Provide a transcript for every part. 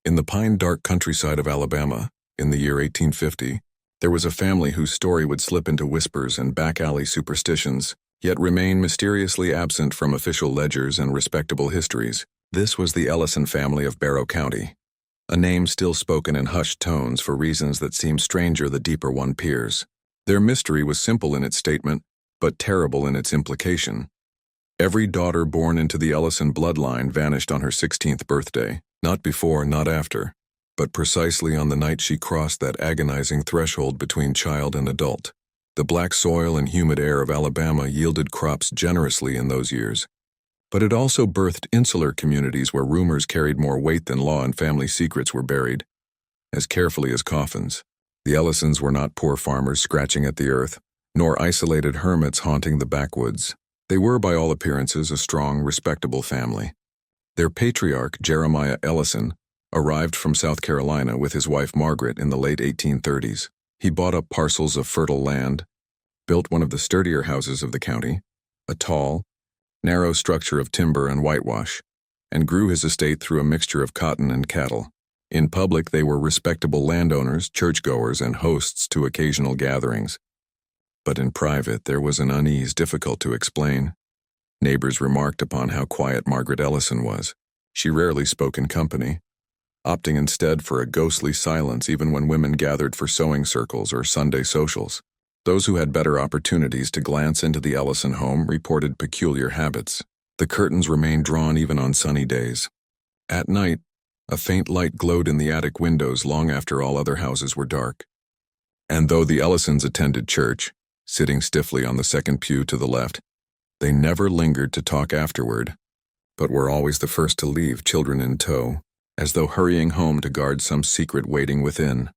In the pine-dark countryside of Alabama, in the year 1850, there was a family whose story would slip into whispers and back-alley superstitions, yet remain mysteriously absent from official ledgers and respectable histories. This was the Ellison family of Barrow County, a name still spoken in hushed tones for reasons that seem stranger the deeper one peers. Their mystery was simple in its statement, but terrible in its implication. Every daughter born into the Ellison bloodline vanished on her 16th birthday, not before, not after, but precisely on the night she crossed that agonizing threshold between child and adult. The black soil and humid air of Alabama yielded crops generously in those years, but it also birthed insular communities where rumors carried more weight than law and family secrets were buried as carefully as coffins. The Ellisons were not poor farmers scratching at the earth, nor isolated hermits haunting the backwoods. They were, by all appearances, a strong, respectable family. Their patriarch, Jeremiah Ellison, arrived from South Carolina with his wife Margaret in the late 1830s. He bought up parcels of fertile land, built one of the sturdier houses of the county, a tall, narrow structure of timber and whitewash, and grew his estate through a mixture of cotton and cattle. In public, they were respectable landowners, churchgoers, and hosts to occasional gatherings. But in private, there was an unease difficult to explain. Neighbors remarked upon how quiet Margaret Ellison was. She rarely spoke in company, opting instead for a ghostly silence even when women gathered for sewing circles or Sunday socials. Those who had better opportunities to glance into the Ellison home reported peculiar habits. The curtains remained drawn even on sunny days. At night, a faint light glowed in the attic windows long after all other houses were dark. And though the Ellisons attended church, sitting stiffly on the second pew to the left, they never lingered to talk afterward, but were always the first to leave, children in tow, as though hurrying home to guard some secret waiting within.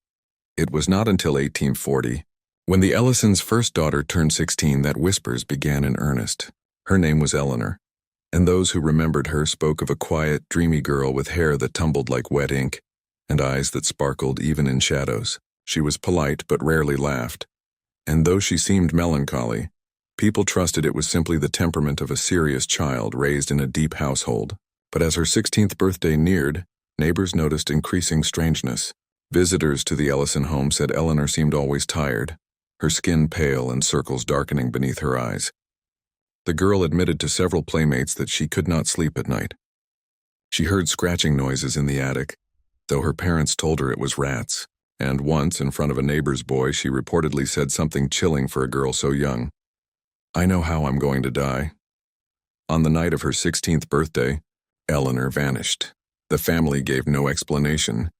It was not until 1840, when the Ellisons' first daughter turned 16, that whispers began in earnest. Her name was Eleanor, and those who remembered her spoke of a quiet, dreamy girl with hair that tumbled like wet ink, and eyes that sparkled even in shadows. She was polite but rarely laughed, and though she seemed melancholy, people trusted it was simply the temperament of a serious child raised in a deep household. But as her 16th birthday neared, neighbors noticed increasing strangeness. Visitors to the Ellison home said Eleanor seemed always tired, her skin pale and circles darkening beneath her eyes. The girl admitted to several playmates that she could not sleep at night. She heard scratching noises in the attic, though her parents told her it was rats, and once, in front of a neighbor's boy, she reportedly said something chilling for a girl so young. "I know how I'm going to die." On the night of her 16th birthday, Eleanor vanished. The family gave no explanation.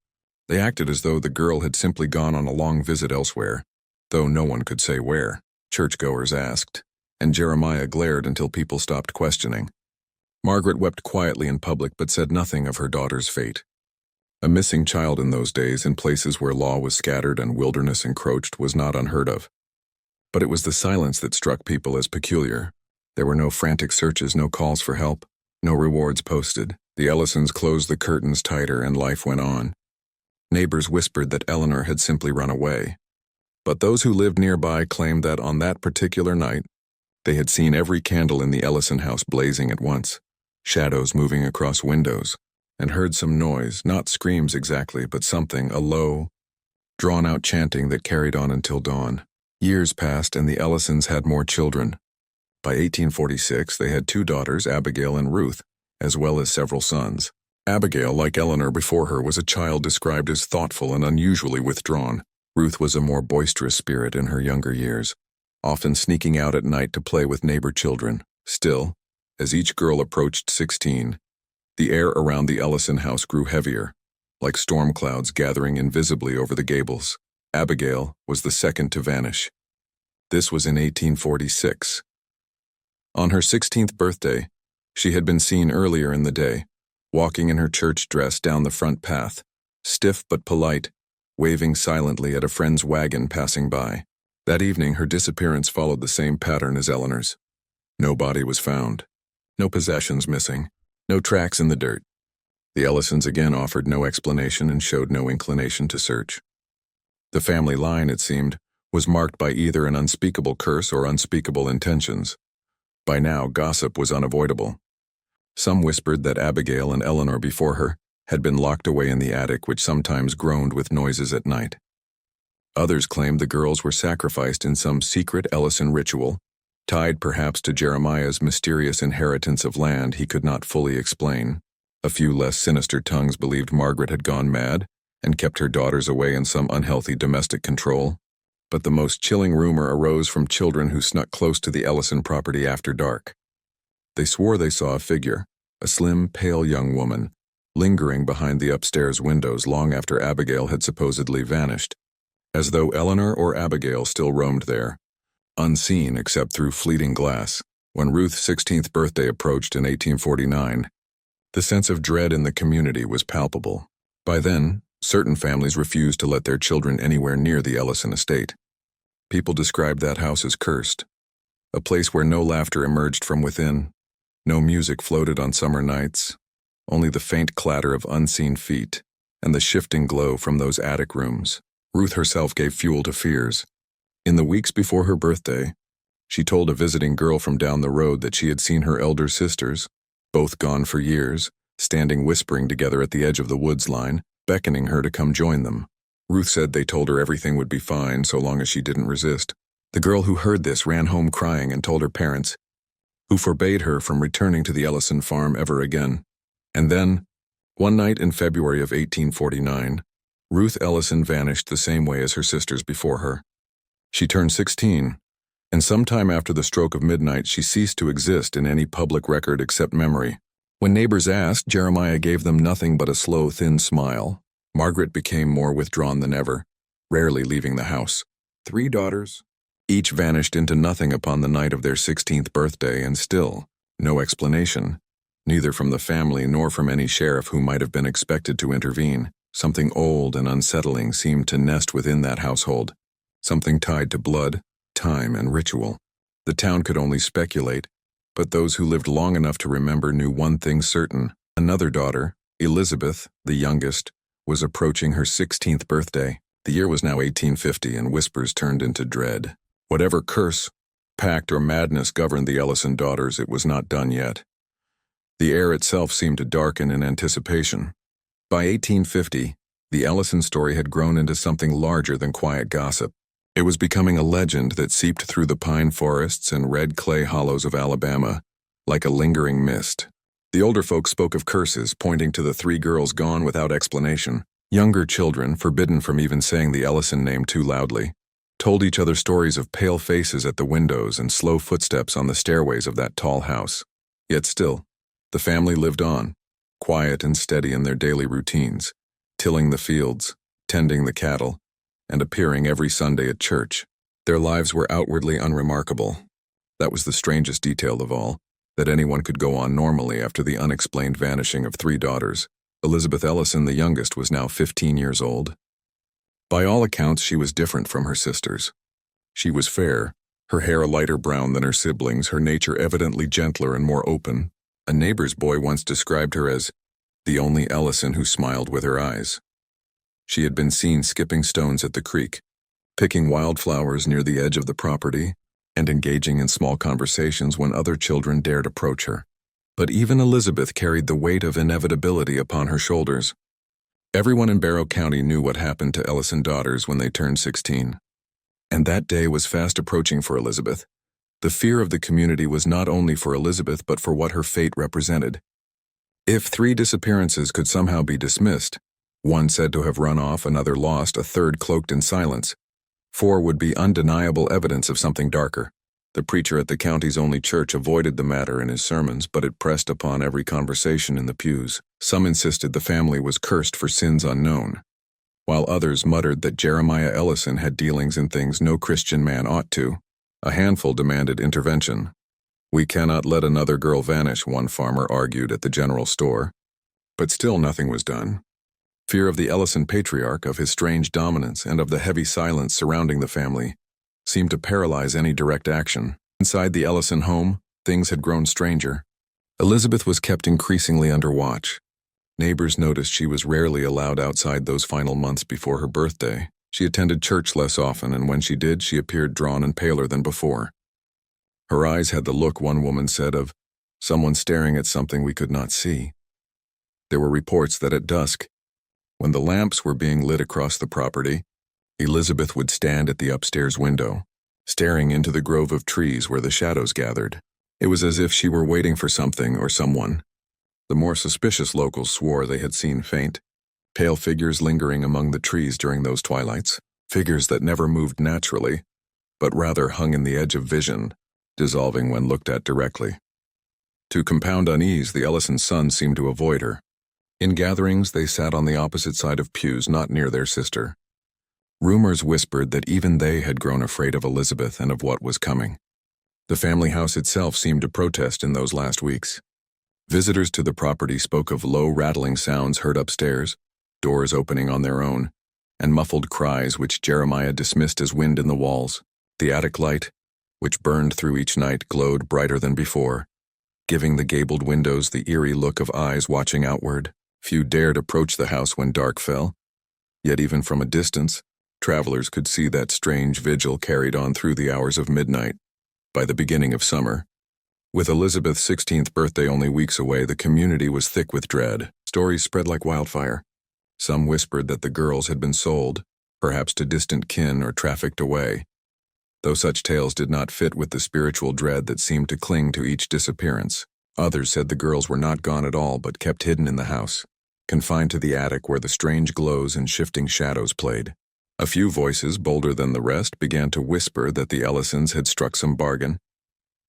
They acted as though the girl had simply gone on a long visit elsewhere, though no one could say where. Churchgoers asked, and Jeremiah glared until people stopped questioning. Margaret wept quietly in public but said nothing of her daughter's fate. A missing child in those days, in places where law was scattered and wilderness encroached, was not unheard of. But it was the silence that struck people as peculiar. There were no frantic searches, no calls for help, no rewards posted. The Ellisons closed the curtains tighter and life went on. Neighbors whispered that Eleanor had simply run away. But those who lived nearby claimed that on that particular night, they had seen every candle in the Ellison house blazing at once, shadows moving across windows, and heard some noise, not screams exactly, but something, a low, drawn-out chanting that carried on until dawn. Years passed and the Ellisons had more children. By 1846, they had 2 daughters, Abigail and Ruth, as well as several sons. Abigail, like Eleanor before her, was a child described as thoughtful and unusually withdrawn. Ruth was a more boisterous spirit in her younger years, often sneaking out at night to play with neighbor children. Still, as each girl approached 16, the air around the Ellison house grew heavier, like storm clouds gathering invisibly over the gables. Abigail was the second to vanish. This was in 1846. On her 16th birthday, she had been seen earlier in the day, walking in her church dress down the front path, stiff but polite, waving silently at a friend's wagon passing by. That evening, her disappearance followed the same pattern as Eleanor's. No body was found, no possessions missing, no tracks in the dirt. The Ellisons again offered no explanation and showed no inclination to search. The family line, it seemed, was marked by either an unspeakable curse or unspeakable intentions. By now, gossip was unavoidable. Some whispered that Abigail and Eleanor before her had been locked away in the attic, which sometimes groaned with noises at night. Others claimed the girls were sacrificed in some secret Ellison ritual, tied perhaps to Jeremiah's mysterious inheritance of land he could not fully explain. A few less sinister tongues believed Margaret had gone mad and kept her daughters away in some unhealthy domestic control. But the most chilling rumor arose from children who snuck close to the Ellison property after dark. They swore they saw a figure, a slim, pale young woman, lingering behind the upstairs windows long after Abigail had supposedly vanished, as though Eleanor or Abigail still roamed there, unseen except through fleeting glass. When Ruth's 16th birthday approached in 1849, the sense of dread in the community was palpable. By then, certain families refused to let their children anywhere near the Ellison estate. People described that house as cursed, a place where no laughter emerged from within, no music floated on summer nights, only the faint clatter of unseen feet and the shifting glow from those attic rooms. Ruth herself gave fuel to fears. In the weeks before her birthday, she told a visiting girl from down the road that she had seen her elder sisters, both gone for years, standing whispering together at the edge of the woods line, beckoning her to come join them. Ruth said they told her everything would be fine so long as she didn't resist. The girl who heard this ran home crying and told her parents, who forbade her from returning to the Ellison farm ever again. And then, one night in February of 1849, Ruth Ellison vanished the same way as her sisters before her. She turned 16, and sometime after the stroke of midnight she ceased to exist in any public record except memory. When neighbors asked, Jeremiah gave them nothing but a slow, thin smile. Margaret became more withdrawn than ever, rarely leaving the house. 3 daughters, each vanished into nothing upon the night of their 16th birthday, and still, no explanation, neither from the family nor from any sheriff who might have been expected to intervene. Something old and unsettling seemed to nest within that household, something tied to blood, time, and ritual. The town could only speculate, but those who lived long enough to remember knew one thing certain. Another daughter, Elizabeth, the youngest, was approaching her 16th birthday. The year was now 1850, and whispers turned into dread. Whatever curse, pact, or madness governed the Ellison daughters, it was not done yet. The air itself seemed to darken in anticipation. By 1850, the Ellison story had grown into something larger than quiet gossip. It was becoming a legend that seeped through the pine forests and red clay hollows of Alabama, like a lingering mist. The older folks spoke of curses, pointing to the 3 girls gone without explanation. Younger children, forbidden from even saying the Ellison name too loudly, told each other stories of pale faces at the windows and slow footsteps on the stairways of that tall house. Yet still, the family lived on, quiet and steady in their daily routines, tilling the fields, tending the cattle, and appearing every Sunday at church. Their lives were outwardly unremarkable. That was the strangest detail of all, that anyone could go on normally after the unexplained vanishing of 3 daughters. Elizabeth Ellison, the youngest, was now 15 years old. By all accounts, she was different from her sisters. She was fair, her hair a lighter brown than her siblings, her nature evidently gentler and more open. A neighbor's boy once described her as the only Ellison who smiled with her eyes. She had been seen skipping stones at the creek, picking wildflowers near the edge of the property, and engaging in small conversations when other children dared approach her. But even Elizabeth carried the weight of inevitability upon her shoulders. Everyone in Barrow County knew what happened to Ellison daughters when they turned 16. And that day was fast approaching for Elizabeth. The fear of the community was not only for Elizabeth but for what her fate represented. If 3 disappearances could somehow be dismissed, 1 said to have run off, another lost, a 3rd cloaked in silence, 4 would be undeniable evidence of something darker. The preacher at the county's only church avoided the matter in his sermons, but it pressed upon every conversation in the pews. Some insisted the family was cursed for sins unknown, while others muttered that Jeremiah Ellison had dealings in things no Christian man ought to. A handful demanded intervention. "We cannot let another girl vanish," one farmer argued at the general store. But still nothing was done. Fear of the Ellison patriarch, of his strange dominance, and of the heavy silence surrounding the family seemed to paralyze any direct action. Inside the Ellison home, things had grown stranger. Elizabeth was kept increasingly under watch. Neighbors noticed she was rarely allowed outside those final months before her birthday. She attended church less often, and when she did, she appeared drawn and paler than before. Her eyes had the look, one woman said, of someone staring at something we could not see. There were reports that at dusk, when the lamps were being lit across the property, Elizabeth would stand at the upstairs window, staring into the grove of trees where the shadows gathered. It was as if she were waiting for something or someone. The more suspicious locals swore they had seen faint, pale figures lingering among the trees during those twilights, figures that never moved naturally, but rather hung in the edge of vision, dissolving when looked at directly. To compound unease, the Ellison sons seemed to avoid her. In gatherings, they sat on the opposite side of pews, not near their sister. Rumors whispered that even they had grown afraid of Elizabeth and of what was coming. The family house itself seemed to protest in those last weeks. Visitors to the property spoke of low rattling sounds heard upstairs, doors opening on their own, and muffled cries which Jeremiah dismissed as wind in the walls. The attic light, which burned through each night, glowed brighter than before, giving the gabled windows the eerie look of eyes watching outward. Few dared approach the house when dark fell, yet even from a distance, travelers could see that strange vigil carried on through the hours of midnight. By the beginning of summer, with Elizabeth's 16th birthday only weeks away, the community was thick with dread. Stories spread like wildfire. Some whispered that the girls had been sold, perhaps to distant kin or trafficked away, though such tales did not fit with the spiritual dread that seemed to cling to each disappearance. Others said the girls were not gone at all but kept hidden in the house, confined to the attic where the strange glows and shifting shadows played. A few voices, bolder than the rest, began to whisper that the Ellisons had struck some bargain,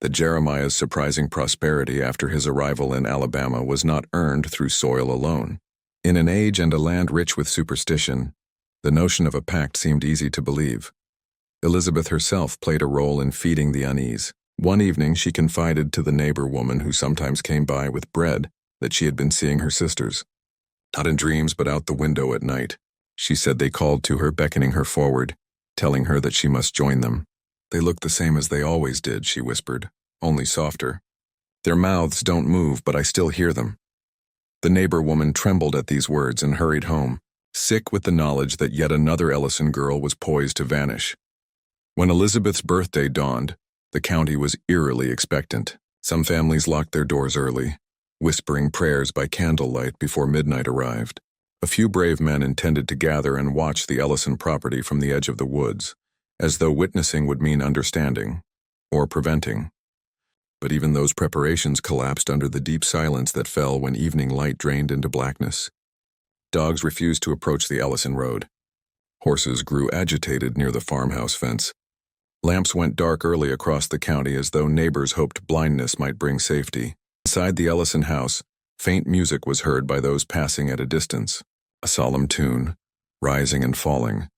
that Jeremiah's surprising prosperity after his arrival in Alabama was not earned through soil alone. In an age and a land rich with superstition, the notion of a pact seemed easy to believe. Elizabeth herself played a role in feeding the unease. One evening she confided to the neighbor woman who sometimes came by with bread that she had been seeing her sisters. Not in dreams but out the window at night. She said they called to her, beckoning her forward, telling her that she must join them. They look the same as they always did, she whispered, only softer. Their mouths don't move, but I still hear them. The neighbor woman trembled at these words and hurried home, sick with the knowledge that yet another Ellison girl was poised to vanish. When Elizabeth's birthday dawned, the county was eerily expectant. Some families locked their doors early, whispering prayers by candlelight before midnight arrived. A few brave men intended to gather and watch the Ellison property from the edge of the woods, as though witnessing would mean understanding, or preventing. But even those preparations collapsed under the deep silence that fell when evening light drained into blackness. Dogs refused to approach the Ellison road. Horses grew agitated near the farmhouse fence. Lamps went dark early across the county as though neighbors hoped blindness might bring safety. Inside the Ellison house, faint music was heard by those passing at a distance, a solemn tune, rising and falling,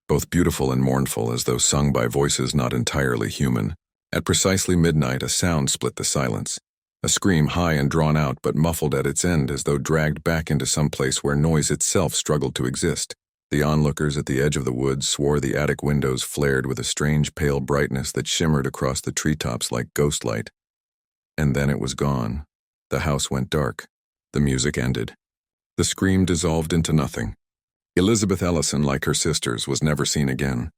both beautiful and mournful as though sung by voices not entirely human. At precisely midnight, a sound split the silence, a scream high and drawn out but muffled at its end as though dragged back into some place where noise itself struggled to exist. The onlookers at the edge of the woods swore the attic windows flared with a strange pale brightness that shimmered across the treetops like ghost light. And then it was gone. The house went dark. The music ended. The scream dissolved into nothing. Elizabeth Ellison, like her sisters, was never seen again.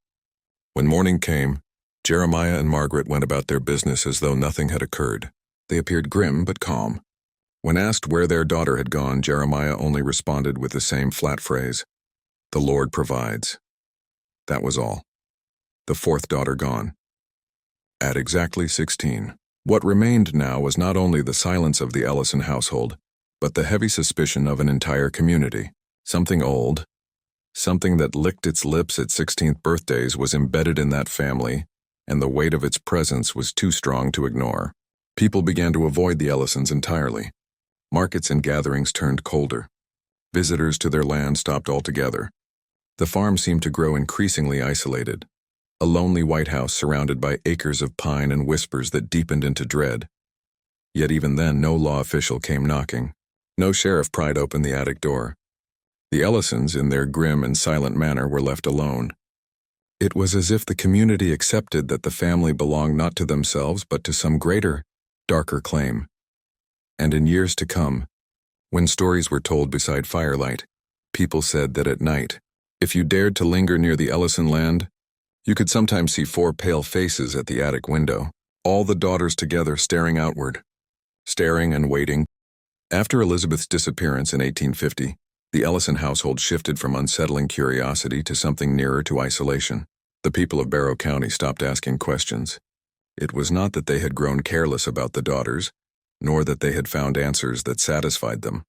When morning came, Jeremiah and Margaret went about their business as though nothing had occurred. They appeared grim but calm. When asked where their daughter had gone, Jeremiah only responded with the same flat phrase, "The Lord provides." That was all. The fourth daughter gone. At exactly 16. What remained now was not only the silence of the Ellison household, but the heavy suspicion of an entire community. Something old, something that licked its lips at 16th birthdays was embedded in that family, and the weight of its presence was too strong to ignore. People began to avoid the Ellisons entirely. Markets and gatherings turned colder. Visitors to their land stopped altogether. The farm seemed to grow increasingly isolated, a lonely white house surrounded by acres of pine and whispers that deepened into dread. Yet even then, no law official came knocking. No sheriff pried open the attic door. The Ellisons, in their grim and silent manner, were left alone. It was as if the community accepted that the family belonged not to themselves but to some greater, darker claim. And in years to come, when stories were told beside firelight, people said that at night, if you dared to linger near the Ellison land, you could sometimes see 4 pale faces at the attic window, all the daughters together staring outward, staring and waiting, After Elizabeth's disappearance in 1850, the Ellison household shifted from unsettling curiosity to something nearer to isolation. The people of Barrow County stopped asking questions. It was not that they had grown careless about the daughters, nor that they had found answers that satisfied them,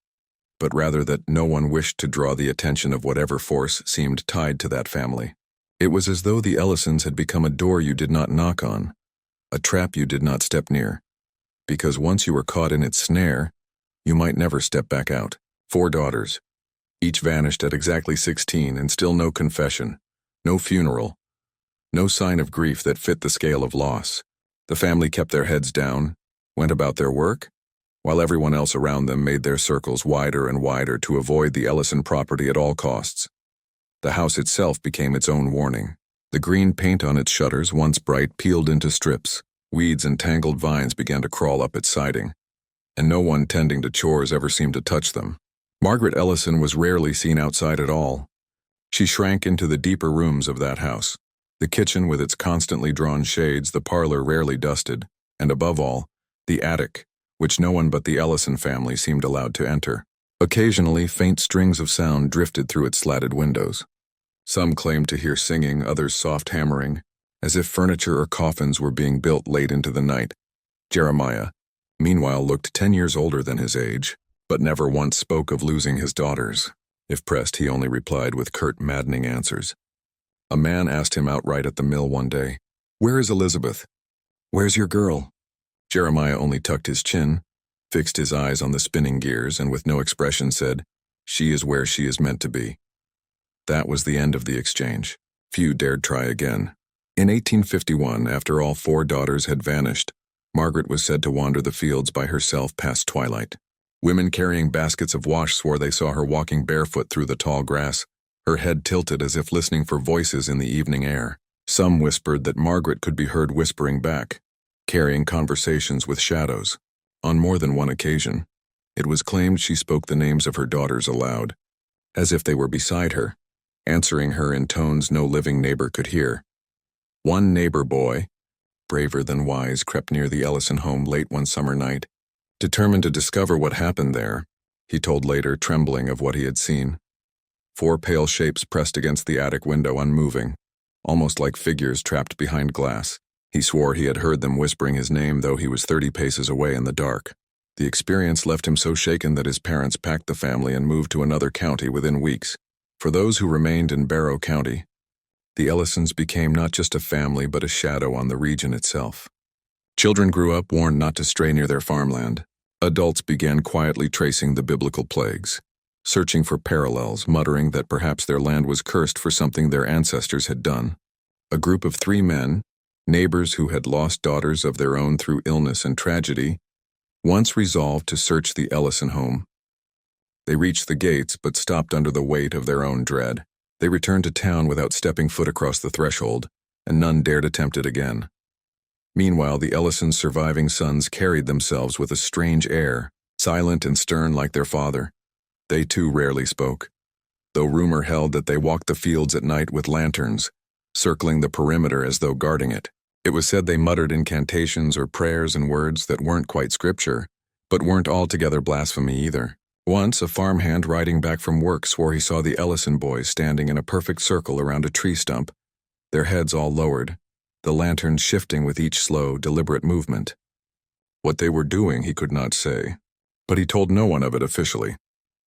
but rather that no one wished to draw the attention of whatever force seemed tied to that family. It was as though the Ellisons had become a door you did not knock on, a trap you did not step near, because once you were caught in its snare, you might never step back out. 4 daughters. Each vanished at exactly 16, and still no confession, no funeral, no sign of grief that fit the scale of loss. The family kept their heads down, went about their work, while everyone else around them made their circles wider and wider to avoid the Ellison property at all costs. The house itself became its own warning. The green paint on its shutters, once bright, peeled into strips. Weeds and tangled vines began to crawl up its siding, and no one tending to chores ever seemed to touch them. Margaret Ellison was rarely seen outside at all. She shrank into the deeper rooms of that house, the kitchen with its constantly drawn shades, the parlor rarely dusted, and above all, the attic, which no one but the Ellison family seemed allowed to enter. Occasionally, faint strings of sound drifted through its slatted windows. Some claimed to hear singing, others soft hammering, as if furniture or coffins were being built late into the night. Jeremiah, meanwhile, looked 10 years older than his age, but never once spoke of losing his daughters. If pressed, he only replied with curt, maddening answers. A man asked him outright at the mill one day, "Where is Elizabeth? Where's your girl?" Jeremiah only tucked his chin, fixed his eyes on the spinning gears, and with no expression said, "She is where she is meant to be." That was the end of the exchange. Few dared try again. In 1851, after all 4 daughters had vanished, Margaret was said to wander the fields by herself past twilight. Women carrying baskets of wash swore they saw her walking barefoot through the tall grass, her head tilted as if listening for voices in the evening air. Some whispered that Margaret could be heard whispering back, carrying conversations with shadows. On more than one occasion, it was claimed she spoke the names of her daughters aloud, as if they were beside her, answering her in tones no living neighbor could hear. One neighbor boy, braver than wise, crept near the Ellison home late one summer night. Determined to discover what happened there, he told later, trembling of what he had seen. 4 pale shapes pressed against the attic window, unmoving, almost like figures trapped behind glass. He swore he had heard them whispering his name, though he was 30 paces away in the dark. The experience left him so shaken that his parents packed the family and moved to another county within weeks. For those who remained in Barrow County, the Ellisons became not just a family but a shadow on the region itself. Children grew up warned not to stray near their farmland. Adults began quietly tracing the biblical plagues, searching for parallels, muttering that perhaps their land was cursed for something their ancestors had done. A group of 3 men, neighbors who had lost daughters of their own through illness and tragedy, once resolved to search the Ellison home. They reached the gates but stopped under the weight of their own dread. They returned to town without stepping foot across the threshold, and none dared attempt it again. Meanwhile, the Ellisons' surviving sons carried themselves with a strange air, silent and stern like their father. They too rarely spoke, though rumor held that they walked the fields at night with lanterns, circling the perimeter as though guarding it. It was said they muttered incantations or prayers and words that weren't quite scripture, but weren't altogether blasphemy either. Once, a farmhand riding back from work swore he saw the Ellison boys standing in a perfect circle around a tree stump, their heads all lowered, the lanterns shifting with each slow, deliberate movement. What they were doing he could not say, but he told no one of it officially,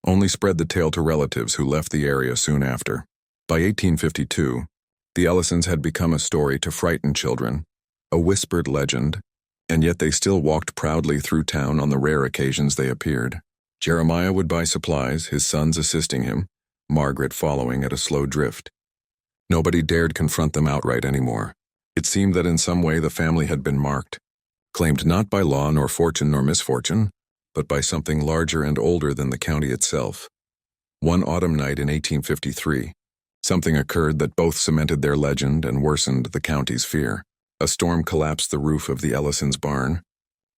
only spread the tale to relatives who left the area soon after. By 1852, the Ellisons had become a story to frighten children, a whispered legend, and yet they still walked proudly through town on the rare occasions they appeared. Jeremiah would buy supplies, his sons assisting him, Margaret following at a slow drift. Nobody dared confront them outright anymore. It seemed that in some way the family had been marked, claimed not by law nor fortune nor misfortune, but by something larger and older than the county itself. One autumn night in 1853, something occurred that both cemented their legend and worsened the county's fear. A storm collapsed the roof of the Ellisons' barn.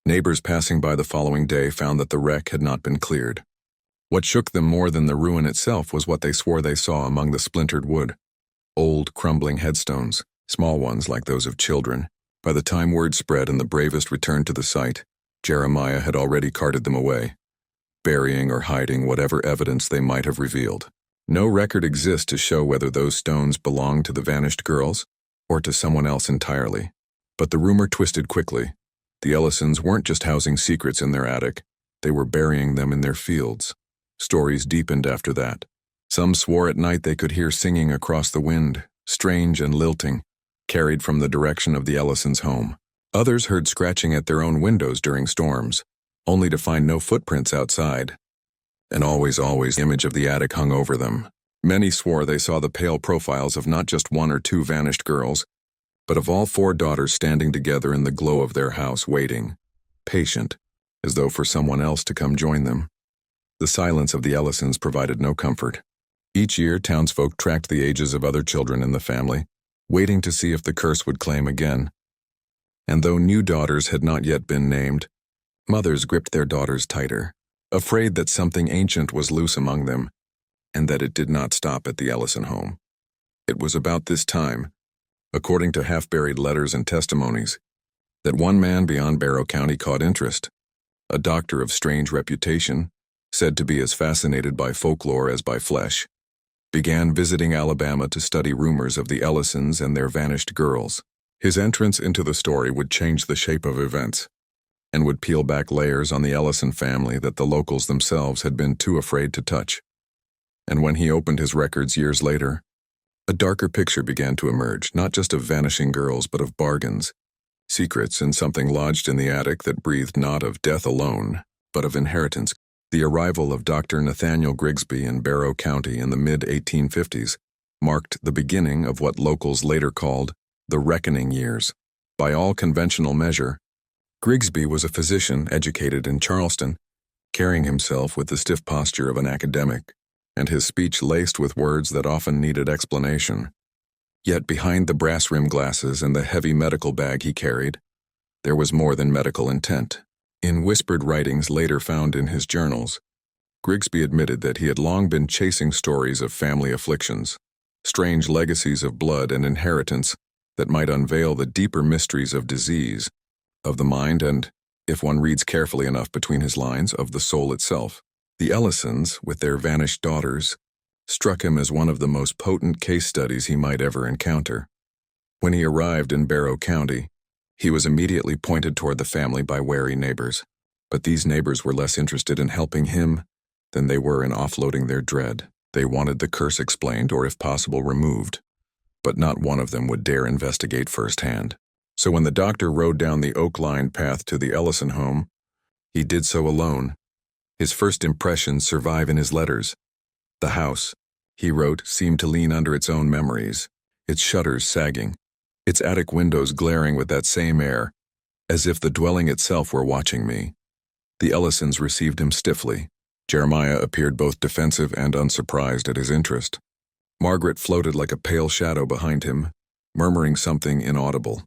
Neighbors passing by the following day found that the wreck had not been cleared. What shook them more than the ruin itself was what they swore they saw among the splintered wood. Old, crumbling headstones, small ones like those of children. By the time word spread and the bravest returned to the site, Jeremiah had already carted them away. burying or hiding whatever evidence they might have revealed. No record exists to show whether those stones belonged to the vanished girls or to someone else entirely. But the rumor twisted quickly. The Ellisons weren't just housing secrets in their attic, they were burying them in their fields. Stories deepened after that. Some swore at night they could hear singing across the wind, strange and lilting, carried from the direction of the Ellisons' home. Others heard scratching at their own windows during storms, only to find no footprints outside. And always the image of the attic hung over them. Many swore they saw the pale profiles of not just one or two vanished girls, but of all four daughters standing together in the glow of their house, waiting, patient, as though for someone else to come join them. The silence of the Ellisons provided no comfort. Each year, townsfolk tracked the ages of other children in the family, waiting to see if the curse would claim again. And though new daughters had not yet been named, mothers gripped their daughters tighter, afraid that something ancient was loose among them, and that it did not stop at the Ellison home. It was about this time, according to half-buried letters and testimonies, that one man beyond Barrow County caught interest, a doctor of strange reputation, said to be as fascinated by folklore as by flesh, began visiting Alabama to study rumors of the Ellisons and their vanished girls. His entrance into the story would change the shape of events, and would peel back layers on the Ellison family that the locals themselves had been too afraid to touch. And when he opened his records years later, a darker picture began to emerge, not just of vanishing girls but of bargains, secrets, and something lodged in the attic that breathed not of death alone, but of inheritance. The arrival of Dr. Nathaniel Grigsby in Barrow County in the mid-1850s marked the beginning of what locals later called the reckoning years. By all conventional measure, Grigsby was a physician educated in Charleston, carrying himself with the stiff posture of an academic, and his speech laced with words that often needed explanation. Yet behind the brass-rimmed glasses and the heavy medical bag he carried, there was more than medical intent. In whispered writings later found in his journals, Grigsby admitted that he had long been chasing stories of family afflictions, strange legacies of blood and inheritance that might unveil the deeper mysteries of disease, of the mind and, if one reads carefully enough between his lines, of the soul itself. The Ellisons, with their vanished daughters, struck him as one of the most potent case studies he might ever encounter. When he arrived in Barrow County, he was immediately pointed toward the family by wary neighbors, but these neighbors were less interested in helping him than they were in offloading their dread. They wanted the curse explained or, if possible, removed, but not one of them would dare investigate firsthand. So when the doctor rode down the oak-lined path to the Ellison home, he did so alone. His first impressions survive in his letters. The house, he wrote, seemed to lean under its own memories, its shutters sagging, its attic windows glaring with that same air, as if the dwelling itself were watching me. The Ellisons received him stiffly. Jeremiah appeared both defensive and unsurprised at his interest. Margaret floated like a pale shadow behind him, murmuring something inaudible.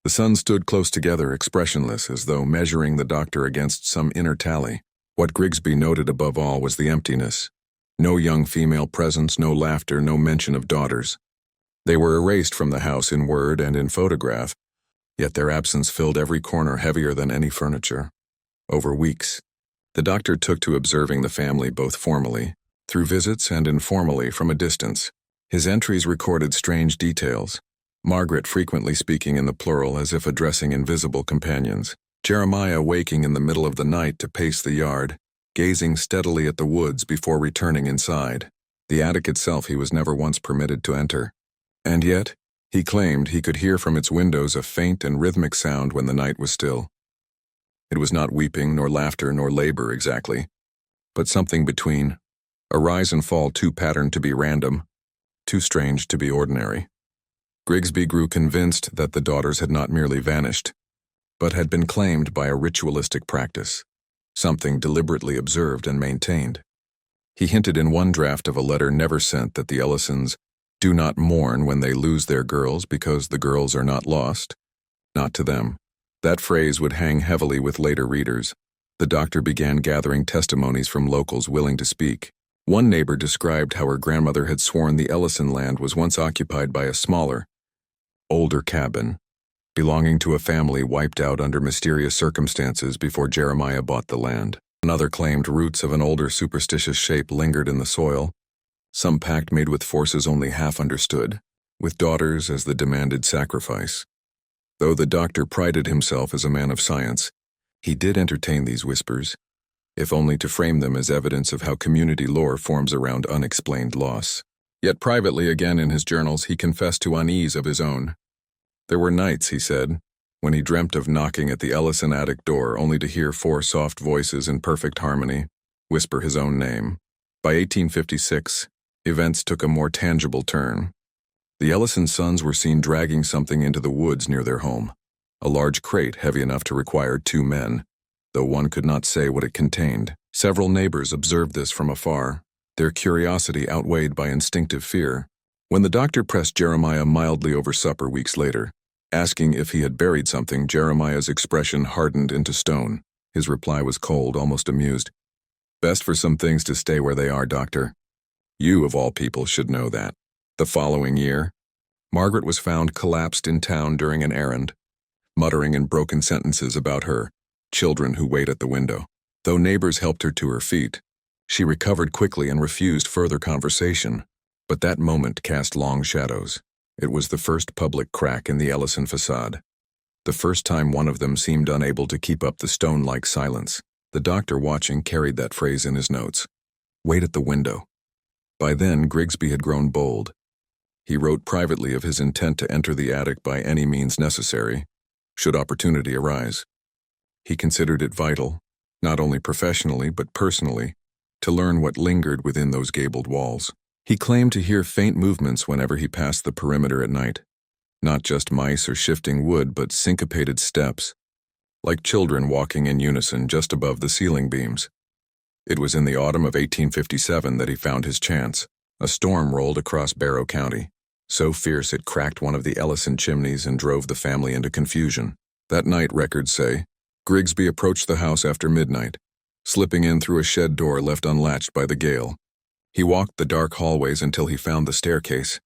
The sons stood close together, expressionless, as though measuring the doctor against some inner tally. What Grigsby noted above all was the emptiness. No young female presence, no laughter, no mention of daughters. They were erased from the house in word and in photograph, yet their absence filled every corner heavier than any furniture. Over weeks, the doctor took to observing the family both formally, through visits, and informally from a distance. His entries recorded strange details, Margaret frequently speaking in the plural as if addressing invisible companions, Jeremiah waking in the middle of the night to pace the yard, gazing steadily at the woods before returning inside. The attic itself he was never once permitted to enter. And yet, he claimed he could hear from its windows a faint and rhythmic sound when the night was still. It was not weeping, nor laughter, nor labor exactly, but something between, a rise and fall too patterned to be random, too strange to be ordinary. Grigsby grew convinced that the daughters had not merely vanished, but had been claimed by a ritualistic practice, something deliberately observed and maintained. He hinted in one draft of a letter never sent that the Ellisons do not mourn when they lose their girls because the girls are not lost, not to them. That phrase would hang heavily with later readers. The doctor began gathering testimonies from locals willing to speak. One neighbor described how her grandmother had sworn the Ellison land was once occupied by a smaller, older cabin, belonging to a family wiped out under mysterious circumstances before Jeremiah bought the land. Another claimed roots of an older superstitious shape lingered in the soil, some pact made with forces only half understood, with daughters as the demanded sacrifice. Though the doctor prided himself as a man of science, he did entertain these whispers, if only to frame them as evidence of how community lore forms around unexplained loss. Yet privately again in his journals he confessed to unease of his own. There were nights, he said, when he dreamt of knocking at the Ellison attic door only to hear four soft voices in perfect harmony whisper his own name. By 1856, events took a more tangible turn. The Ellison sons were seen dragging something into the woods near their home, a large crate heavy enough to require 2 men, though one could not say what it contained. Several neighbors observed this from afar, their curiosity outweighed by instinctive fear. When the doctor pressed Jeremiah mildly over supper weeks later, asking if he had buried something, Jeremiah's expression hardened into stone. His reply was cold, almost amused. "Best for some things to stay where they are, doctor. You, of all people, should know that." The following year, Margaret was found collapsed in town during an errand, muttering in broken sentences about her children who wait at the window. Though neighbors helped her to her feet, she recovered quickly and refused further conversation. But that moment cast long shadows. It was the first public crack in the Ellison facade. The first time one of them seemed unable to keep up the stone-like silence. The doctor watching carried that phrase in his notes. Wait at the window. By then, Grigsby had grown bold. He wrote privately of his intent to enter the attic by any means necessary, should opportunity arise. He considered it vital, not only professionally but personally, to learn what lingered within those gabled walls. He claimed to hear faint movements whenever he passed the perimeter at night, not just mice or shifting wood but syncopated steps, like children walking in unison just above the ceiling beams. It was in the autumn of 1857 that he found his chance. A storm rolled across Barrow County, so fierce it cracked one of the Ellison chimneys and drove the family into confusion. That night, records say, Grigsby approached the house after midnight, slipping in through a shed door left unlatched by the gale. He walked the dark hallways until he found the staircase,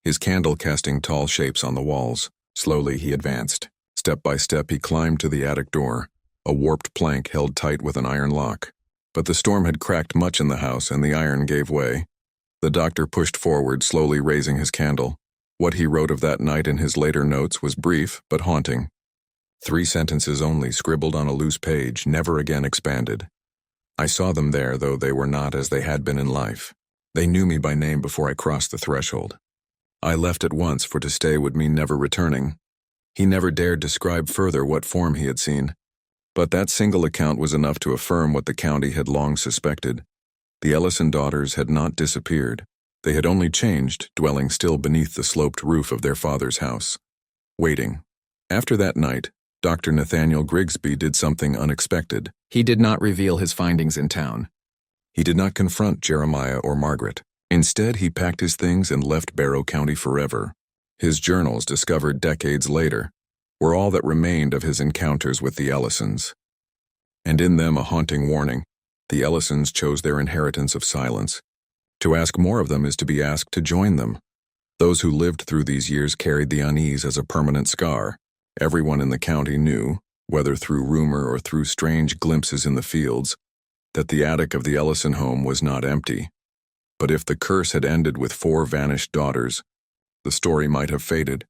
his candle casting tall shapes on the walls. Slowly he advanced. Step by step he climbed to the attic door, a warped plank held tight with an iron lock. But the storm had cracked much in the house and the iron gave way. The doctor pushed forward, slowly raising his candle. What he wrote of that night in his later notes was brief but haunting. 3 sentences only, scribbled on a loose page, never again expanded. I saw them there, though they were not as they had been in life. They knew me by name before I crossed the threshold. I left at once, for to stay would mean never returning. He never dared describe further what form he had seen. But that single account was enough to affirm what the county had long suspected. The Ellison daughters had not disappeared. They had only changed, dwelling still beneath the sloped roof of their father's house. Waiting. After that night, Dr. Nathaniel Grigsby did something unexpected. He did not reveal his findings in town. He did not confront Jeremiah or Margaret. Instead, he packed his things and left Barrow County forever. His journals, discovered decades later, were all that remained of his encounters with the Ellisons. And in them a haunting warning. The Ellisons chose their inheritance of silence. To ask more of them is to be asked to join them. Those who lived through these years carried the unease as a permanent scar. Everyone in the county knew, whether through rumor or through strange glimpses in the fields, that the attic of the Ellison home was not empty. But if the curse had ended with 4 vanished daughters, the story might have faded.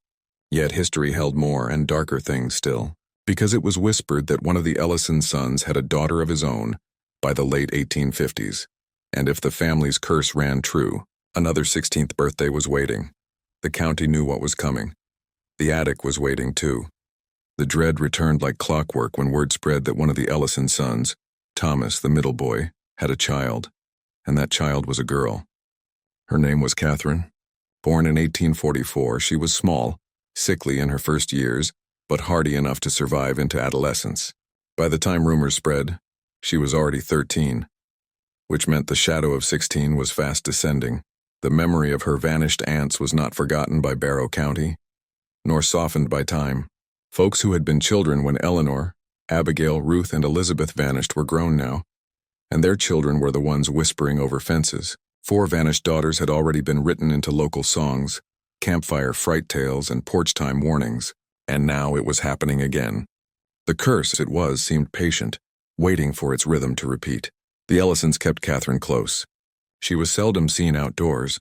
Yet history held more and darker things still, because it was whispered that one of the Ellison sons had a daughter of his own by the late 1850s. And if the family's curse ran true, another 16th birthday was waiting. The county knew what was coming. The attic was waiting too. The dread returned like clockwork when word spread that one of the Ellison sons, Thomas, the middle boy, had a child, and that child was a girl. Her name was Catherine. Born in 1844, she was small, sickly in her first years, but hardy enough to survive into adolescence. By the time rumors spread, she was already 13, which meant the shadow of 16 was fast descending. The memory of her vanished aunts was not forgotten by Barrow County, nor softened by time. Folks who had been children when Eleanor, Abigail, Ruth, and Elizabeth vanished were grown now, and their children were the ones whispering over fences. 4 vanished daughters had already been written into local songs, campfire fright tales, and porch-time warnings, and now it was happening again. The curse, it was, seemed patient, waiting for its rhythm to repeat. The Ellisons kept Catherine close. She was seldom seen outdoors,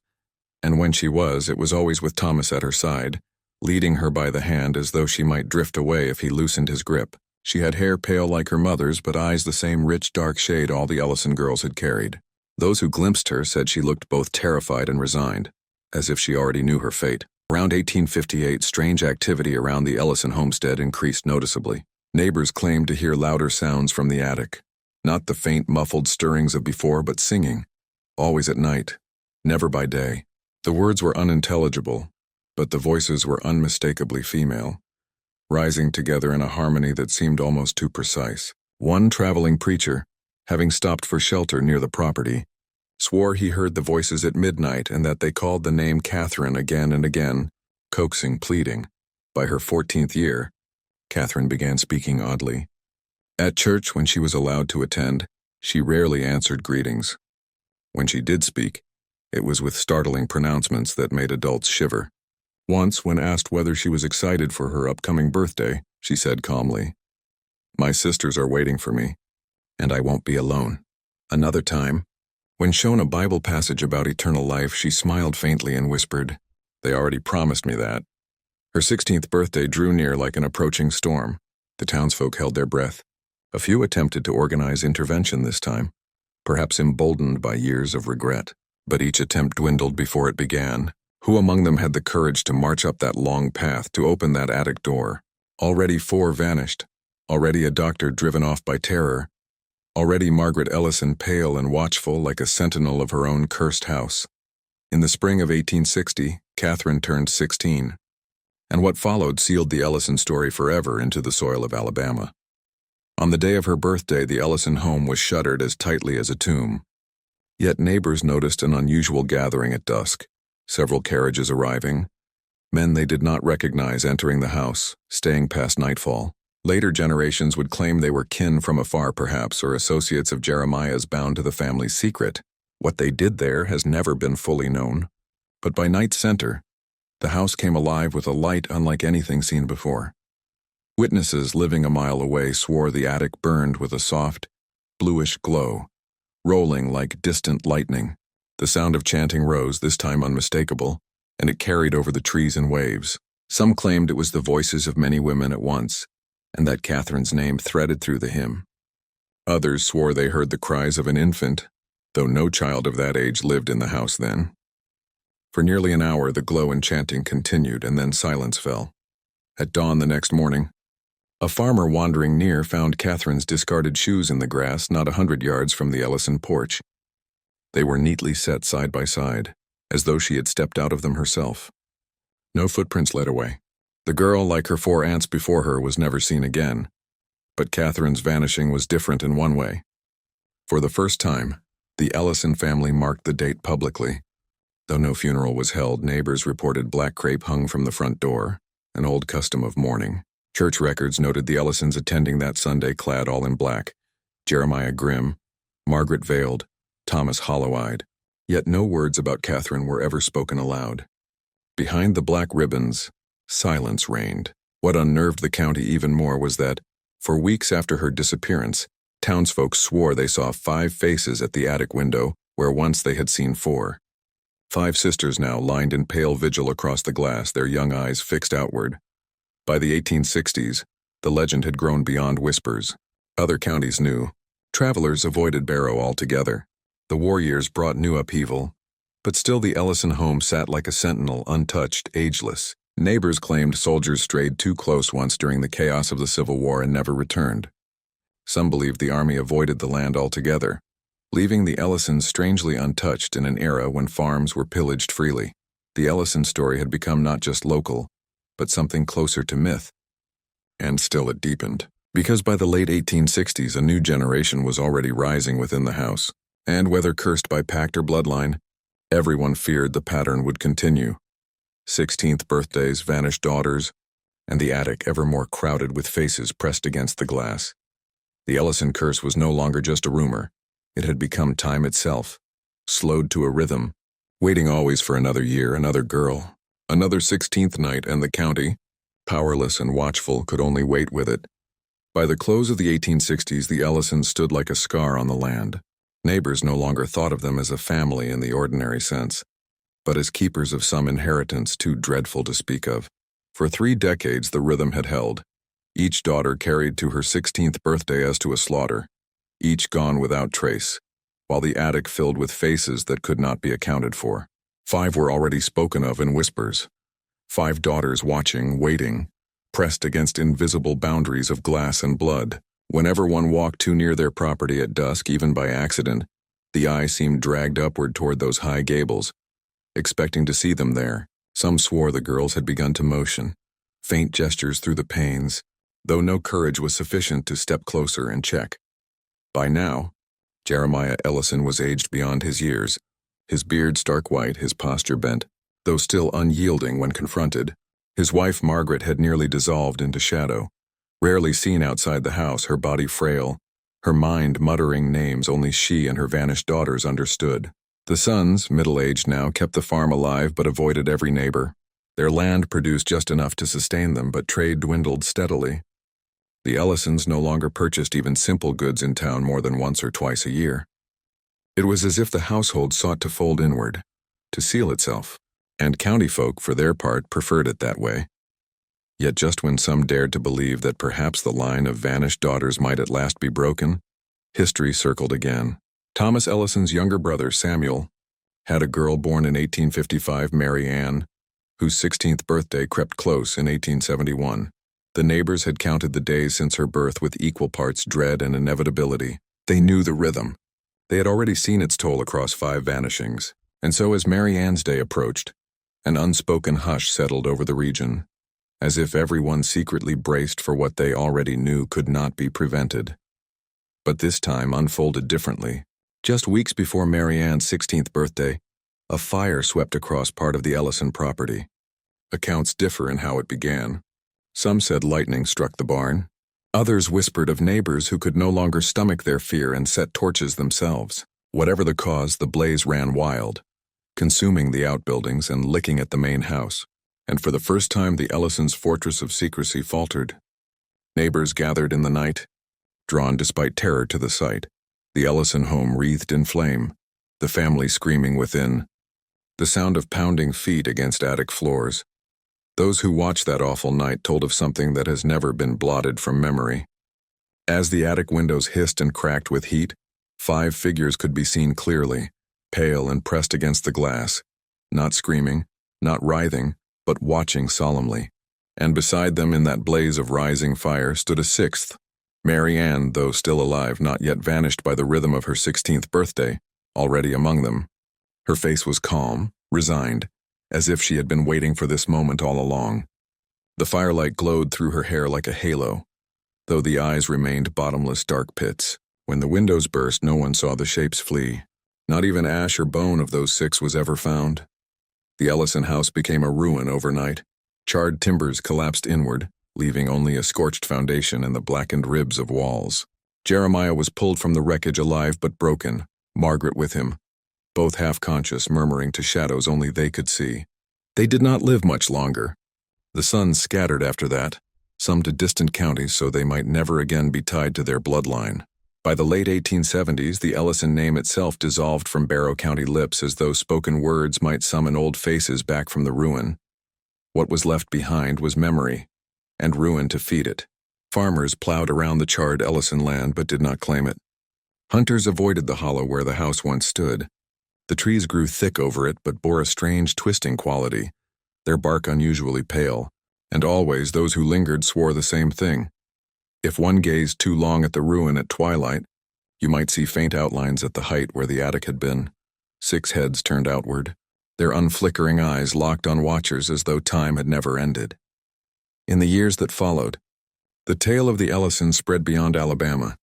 and when she was, it was always with Thomas at her side, leading her by the hand as though she might drift away if he loosened his grip. She had hair pale like her mother's, but eyes the same rich dark shade all the Ellison girls had carried. Those who glimpsed her said she looked both terrified and resigned, as if she already knew her fate. Around 1858, strange activity around the Ellison homestead increased noticeably. Neighbors claimed to hear louder sounds from the attic. Not the faint, muffled stirrings of before, but singing. Always at night, never by day. The words were unintelligible, but the voices were unmistakably female, rising together in a harmony that seemed almost too precise. One traveling preacher, having stopped for shelter near the property, swore he heard the voices at midnight and that they called the name Catherine again and again, coaxing, pleading. By her 14th year, Catherine began speaking oddly. At church, when she was allowed to attend, she rarely answered greetings. When she did speak, it was with startling pronouncements that made adults shiver. Once, when asked whether she was excited for her upcoming birthday, she said calmly, "My sisters are waiting for me, and I won't be alone." Another time, when shown a Bible passage about eternal life, she smiled faintly and whispered, "They already promised me that." Her 16th birthday drew near like an approaching storm. The townsfolk held their breath. A few attempted to organize intervention this time, perhaps emboldened by years of regret. But each attempt dwindled before it began. Who among them had the courage to march up that long path, to open that attic door? Already 4 vanished. Already a doctor driven off by terror. Already Margaret Ellison pale and watchful like a sentinel of her own cursed house. In the spring of 1860, Catherine turned 16. And what followed sealed the Ellison story forever into the soil of Alabama. On the day of her birthday, the Ellison home was shuttered as tightly as a tomb. Yet neighbors noticed an unusual gathering at dusk, several carriages arriving, men they did not recognize entering the house, staying past nightfall. Later generations would claim they were kin from afar perhaps, or associates of Jeremiah's bound to the family's secret. What they did there has never been fully known. But by night's center, the house came alive with a light unlike anything seen before. Witnesses living a mile away swore the attic burned with a soft, bluish glow, rolling like distant lightning. The sound of chanting rose, this time unmistakable, and it carried over the trees in waves. Some claimed it was the voices of many women at once, and that Catherine's name threaded through the hymn. Others swore they heard the cries of an infant, though no child of that age lived in the house then. For nearly an hour the glow and chanting continued, and then silence fell. At dawn the next morning, a farmer wandering near found Catherine's discarded shoes in the grass not 100 yards from the Ellison porch. They were neatly set side by side, as though she had stepped out of them herself. No footprints led away. The girl, like her 4 aunts before her, was never seen again. But Catherine's vanishing was different in one way. For the first time, the Ellison family marked the date publicly. Though no funeral was held, neighbors reported black crepe hung from the front door, an old custom of mourning. Church records noted the Ellisons attending that Sunday clad all in black, Jeremiah grim, Margaret veiled, Thomas hollow-eyed. Yet no words about Catherine were ever spoken aloud. Behind the black ribbons, silence reigned. What unnerved the county even more was that, for weeks after her disappearance, townsfolk swore they saw 5 faces at the attic window where once they had seen 4. 5 sisters now lined in pale vigil across the glass, their young eyes fixed outward. By the 1860s, the legend had grown beyond whispers. Other counties knew. Travelers avoided Barrow altogether. The war years brought new upheaval, but still the Ellison home sat like a sentinel, untouched, ageless. Neighbors claimed soldiers strayed too close once during the chaos of the Civil War and never returned. Some believed the army avoided the land altogether, leaving the Ellisons strangely untouched in an era when farms were pillaged freely. The Ellison story had become not just local, but something closer to myth. And still it deepened, because by the late 1860s a new generation was already rising within the house, and whether cursed by pact or bloodline, everyone feared the pattern would continue. 16th birthdays, vanished daughters, and the attic ever more crowded with faces pressed against the glass. The Ellison curse was no longer just a rumor. It had become time itself, slowed to a rhythm, waiting always for another year, another girl, another 16th night, and the county, powerless and watchful, could only wait with it. By the close of the 1860s, the Ellisons stood like a scar on the land. Neighbors no longer thought of them as a family in the ordinary sense, but as keepers of some inheritance too dreadful to speak of. For 3 decades the rhythm had held, each daughter carried to her 16th birthday as to a slaughter, each gone without trace, while the attic filled with faces that could not be accounted for. 5 were already spoken of in whispers. 5 daughters watching, waiting, pressed against invisible boundaries of glass and blood. Whenever one walked too near their property at dusk, even by accident, the eye seemed dragged upward toward those high gables, expecting to see them there. Some swore the girls had begun to motion, faint gestures through the panes, though no courage was sufficient to step closer and check. By now, Jeremiah Ellison was aged beyond his years, his beard stark white, his posture bent, though still unyielding when confronted. His wife Margaret had nearly dissolved into shadow, rarely seen outside the house, her body frail, her mind muttering names only she and her vanished daughters understood. The sons, middle-aged now, kept the farm alive but avoided every neighbor. Their land produced just enough to sustain them, but trade dwindled steadily. The Ellisons no longer purchased even simple goods in town more than once or twice a year. It was as if the household sought to fold inward, to seal itself, and county folk, for their part, preferred it that way. Yet just when some dared to believe that perhaps the line of vanished daughters might at last be broken, history circled again. Thomas Ellison's younger brother, Samuel, had a girl born in 1855, Mary Ann, whose 16th birthday crept close in 1871. The neighbors had counted the days since her birth with equal parts dread and inevitability. They knew the rhythm. They had already seen its toll across 5 vanishings, and so as Mary Ann's day approached, an unspoken hush settled over the region, as if everyone secretly braced for what they already knew could not be prevented. But this time unfolded differently. Just weeks before Mary Ann's 16th birthday, a fire swept across part of the Ellison property. Accounts differ in how it began. Some said lightning struck the barn. Others whispered of neighbors who could no longer stomach their fear and set torches themselves. Whatever the cause, the blaze ran wild, consuming the outbuildings and licking at the main house. And for the first time the Ellisons' fortress of secrecy faltered. Neighbors gathered in the night, drawn despite terror to the sight. The Ellison home wreathed in flame, the family screaming within, the sound of pounding feet against attic floors. Those who watched that awful night told of something that has never been blotted from memory. As the attic windows hissed and cracked with heat, 5 figures could be seen clearly, pale and pressed against the glass, not screaming, not writhing, but watching solemnly. And beside them in that blaze of rising fire stood a 6th, Mary Ann, though still alive, not yet vanished by the rhythm of her 16th birthday, already among them. Her face was calm, resigned, as if she had been waiting for this moment all along. The firelight glowed through her hair like a halo, though the eyes remained bottomless dark pits. When the windows burst, no one saw the shapes flee. Not even ash or bone of those 6 was ever found. The Ellison house became a ruin overnight. Charred timbers collapsed inward, leaving only a scorched foundation and the blackened ribs of walls. Jeremiah was pulled from the wreckage alive but broken, Margaret with him, both half-conscious, murmuring to shadows only they could see. They did not live much longer. The sons scattered after that, some to distant counties so they might never again be tied to their bloodline. By the late 1870s, the Ellison name itself dissolved from Barrow County lips as though spoken words might summon old faces back from the ruin. What was left behind was memory, and ruin to feed it. Farmers plowed around the charred Ellison land but did not claim it. Hunters avoided the hollow where the house once stood. The trees grew thick over it but bore a strange twisting quality, their bark unusually pale, and always those who lingered swore the same thing. If one gazed too long at the ruin at twilight, you might see faint outlines at the height where the attic had been. 6 heads turned outward, their unflickering eyes locked on watchers as though time had never ended. In the years that followed, the tale of the Ellisons spread beyond Alabama,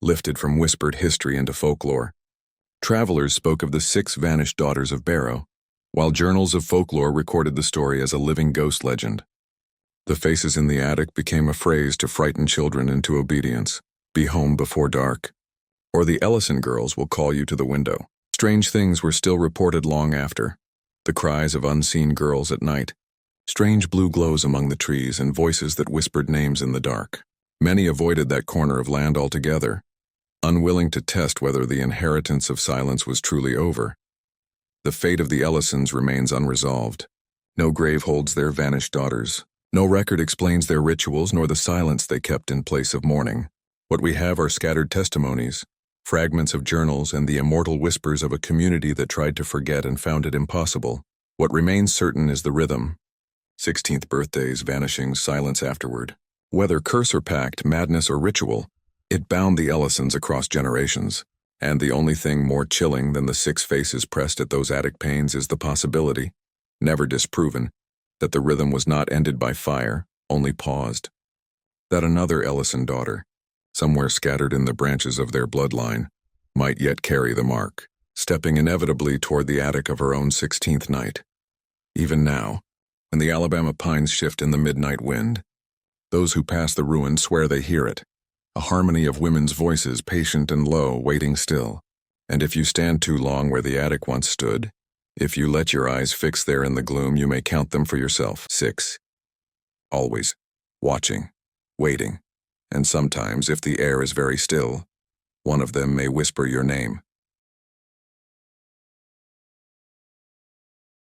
lifted from whispered history into folklore. Travelers spoke of the 6 vanished daughters of Barrow, while journals of folklore recorded the story as a living ghost legend. The faces in the attic became a phrase to frighten children into obedience. Be home before dark, or the Ellison girls will call you to the window. Strange things were still reported long after. The cries of unseen girls at night, strange blue glows among the trees, and voices that whispered names in the dark. Many avoided that corner of land altogether, unwilling to test whether the inheritance of silence was truly over. The fate of the Ellisons remains unresolved. No grave holds their vanished daughters. No record explains their rituals nor the silence they kept in place of mourning. What we have are scattered testimonies, fragments of journals, and the immortal whispers of a community that tried to forget and found it impossible. What remains certain is the rhythm. 16th birthdays, vanishings, silence afterward. Whether curse or pact, madness or ritual, it bound the Ellisons across generations. And the only thing more chilling than the 6 faces pressed at those attic panes is the possibility, never disproven, that the rhythm was not ended by fire, only paused. That another Ellison daughter, somewhere scattered in the branches of their bloodline, might yet carry the mark, stepping inevitably toward the attic of her own 16th night. Even now, when the Alabama pines shift in the midnight wind, those who pass the ruin swear they hear it, a harmony of women's voices, patient and low, waiting still. And if you stand too long where the attic once stood, if you let your eyes fix there in the gloom, you may count them for yourself. 6. Always. Watching. Waiting. And sometimes, if the air is very still, one of them may whisper your name.